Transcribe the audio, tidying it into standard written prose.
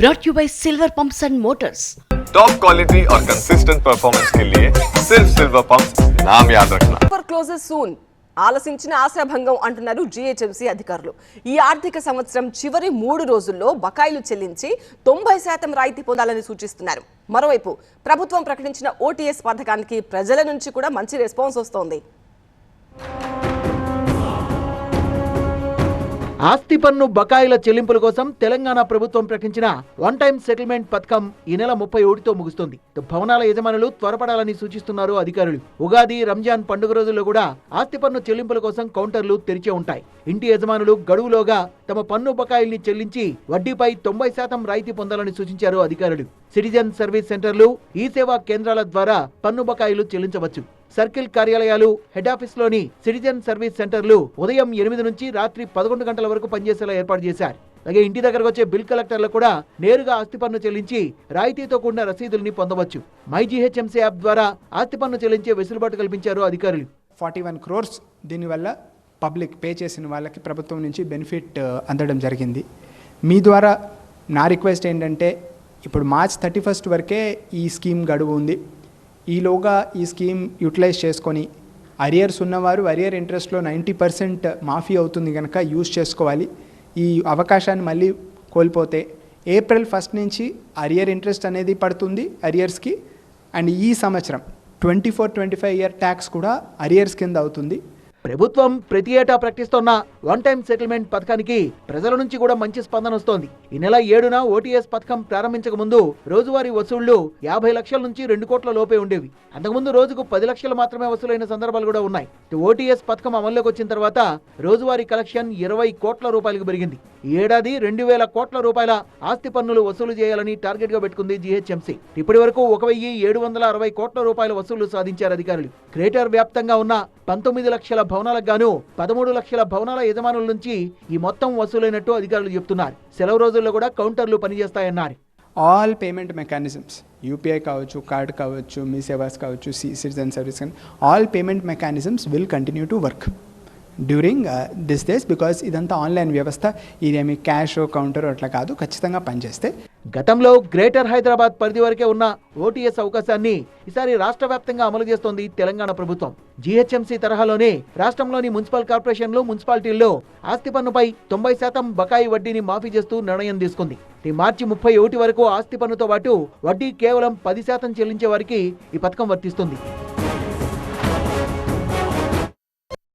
brought you by Silver Pumps and Motors. Top quality और consistent performance के लिए सिर्फ सिल्वर पंप्स नाम याद रखना. For closes soon. ఆలసించిన ఆశాభంగం అంటున్నారు జీహెచ్ఎంసీ అధికారులు. ఈ ఆర్థిక సంవత్సరం చివరి 3 రోజుల్లో బకాయిలు చెల్లించి 90% రాయితీ పొందాలని సూచిస్తున్నారు. మరోవైపు ప్రభుత్వం ప్రకటించిన ఓటీఎస్ పథకానికి ప్రజల నుంచి కూడా మంచి రెస్పాన్స్ వస్తోంది. ఆస్తి పన్ను బకాయిల చెల్లింపుల కోసం తెలంగాణ ప్రభుత్వం ప్రకటించిన వన్ టైం సెటిల్మెంట్ పథకం ఈ నెల 31తో ముగుస్తుంది. భవనాల యజమానులు త్వరపడాలని సూచిస్తున్నారు అధికారులు. ఉగాది, రంజాన్ పండుగ రోజుల్లో కూడా ఆస్తి పన్ను చెల్లింపుల కోసం కౌంటర్లు తెరిచే ఉంటాయి. ఇంటి యజమానులు గడువులోగా తమ పన్ను బకాయిల్ని చెల్లించి వడ్డీపై 90% రాయితీ పొందాలని సూచించారు అధికారులు. సిటిజన్ సర్వీస్ సెంటర్లు, ఈ సేవా కేంద్రాల ద్వారా పన్ను బకాయిలు చెల్లించవచ్చు. సర్కిల్ కార్యాలయాలు, హెడ్ ఆఫీస్లోని సిటిజన్ సర్వీస్ సెంటర్లు ఉదయం 8 నుంచి రాత్రి 11 గంటల వరకు పనిచేసేలా ఏర్పాటు చేశారు. అలాగే ఇంటి దగ్గరకు వచ్చే బిల్ కలెక్టర్లు కూడా నేరుగా ఆస్తి పన్ను చెల్లించి రాయితీతో కూడిన రసీదుల్ని పొందవచ్చు. మై జీహెచ్ఎంసీ యాప్ ద్వారా ఆస్తి పన్ను చెల్లించే వెసులుబాటు కల్పించారు అధికారులు. 41 crores దీనివల్ల పబ్లిక్ పే చేసిన వాళ్ళకి ప్రభుత్వం నుంచి బెనిఫిట్ అందడం జరిగింది. మీ ద్వారా నా రిక్వెస్ట్ ఏంటంటే, ఇప్పుడు March 31 వరకే ఈ స్కీమ్ గడువు ఉంది. ఈలోగా ఈ స్కీమ్ యూటిలైజ్ చేసుకొని అరియర్స్ ఉన్నవారు అరియర్ ఇంట్రెస్ట్లో 90% మాఫీ అవుతుంది కనుక యూజ్ చేసుకోవాలి. ఈ అవకాశాన్ని మళ్ళీ కోల్పోతే April 1 నుంచి అరియర్ ఇంట్రెస్ట్ అనేది పడుతుంది అరియర్స్కి. అండ్ ఈ సంవత్సరం 24-25 ఇయర్ ట్యాక్స్ కూడా అరియర్స్ కింద అవుతుంది. ప్రభుత్వం ప్రతి ఏటా ప్రకటిస్తున్న వన్ టైం సెటిల్మెంట్ పథకానికి ప్రజల నుంచి కూడా మంచి స్పందన వస్తోంది. ఈ నెల 7న ఓటీఎస్ పథకం ప్రారంభించక ముందు రోజువారీ వసూళ్లు 50 లక్షల నుంచి 2 కోట్ల లోపే ఉండేవి. అంతకుముందు రోజుకు 10 లక్షలు మాత్రమే వసూలైన సందర్భాలు కూడా ఉన్నాయి. ఓటీఎస్ పథకం అమల్లోకి వచ్చిన తర్వాత రోజువారీ కలెక్షన్ 20 కోట్ల రూపాయలకు పెరిగింది. ఈ ఏడాది 2000 కోట్ల రూపాయల ఆస్తి పన్నులు వసూలు చేయాలని టార్గెట్ గా పెట్టుకుంది జీహెచ్ఎంసీ. ఇప్పటి వరకు 1760 కోట్ల రూపాయల వసూళ్లు సాధించారు అధికారులు. గ్రేటర్ వ్యాప్తంగా ఉన్న 19 లక్షల భవనాలకు గాను 13 లక్షల భవనాల యజమానుల నుంచి ఈ మొత్తం వసూలైనట్టు అధికారులు చెప్తున్నారు. సెలవు రోజుల్లో కూడా కౌంటర్లు పనిచేస్తాయన్నారు. ఆల్ పేమెంట్ మెకానిజమ్స్, యూపీఐ కావచ్చు, కార్డ్ కావచ్చు, మీ సేవాస్ కావచ్చు, citizen service, all payment mechanisms will continue to work during this days. Because ఇదంతా ఆన్లైన్ వ్యవస్థ, ఇదేమి క్యాష్ కౌంటర్ అట్లా కాదు, ఖచ్చితంగా పనిచేస్తే. గతంలో గ్రేటర్ హైదరాబాద్ పరిధి వరకే ఉన్న ఓటీఎస్ అవకాశాన్ని ఈసారి రాష్ట్ర వ్యాప్తంగా అమలు చేస్తోంది తెలంగాణ ప్రభుత్వం. జీహెచ్ఎంసీ తరహాలోనే రాష్ట్రంలోని మున్సిపల్ కార్పొరేషన్లు, మున్సిపాలిటీల్లో ఆస్తి పన్నుపై 90% బకాయి వడ్డీని మాఫీ చేస్తూ నిర్ణయం తీసుకుంది. మార్చి 31 వరకు ఆస్తి పన్నుతో పాటు వడ్డీ కేవలం 10% చెల్లించే వారికి ఈ పథకం వర్తిస్తుంది.